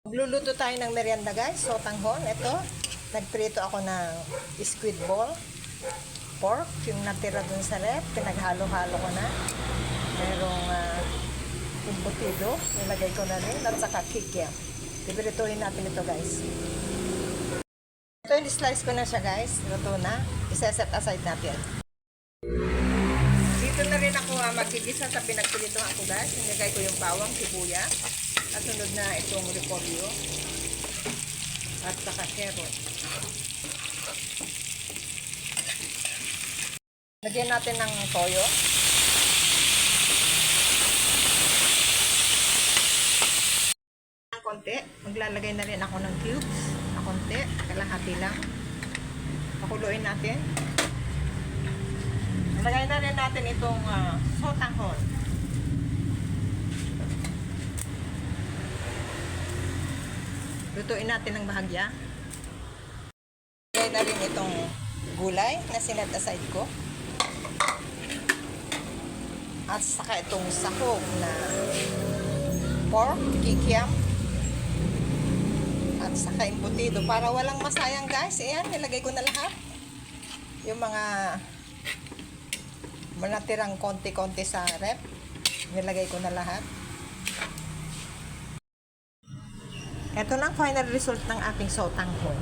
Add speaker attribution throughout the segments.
Speaker 1: Magluluto tayo ng merienda guys. So, tanghon. Ito. Nagprito ako ng squid ball. Pork. Yung natira dun sa rep. Pinaghalo-halo ko na. Merong embutido. Nilagay ko na rin. At saka kikiam. Pipirituhin natin ito guys. Ito yung slice ko na siya guys. Luto na. Isa-set aside natin. Dito na rin ako magigisa sa pinagpilituhan ko guys. Nilagay ko yung bawang, sibuyas. At sunod na itong repolyo. At saka carrot. Lagyan natin ng toyo. Konti. Maglalagay na rin ako ng cubes. Na konti. Kalahati lang. Pakuluin natin. Lagay na rin natin itong sotanghon. Lutuin natin ng bahagya. Lagay na rin itong gulay na sinet aside ko. At saka itong sahog na pork, kikiam. At saka embutido. Para walang masayang guys. Ayan, nilagay ko na lahat. Yung mga natirang konti-konti sa rep. Nilagay ko na lahat. Ito na ang final result ng ating sotanghon.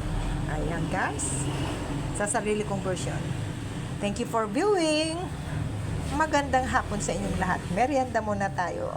Speaker 1: Ayan guys. Sa sarili kong version. Thank you for viewing. Magandang hapon sa inyong lahat. Merienda muna tayo.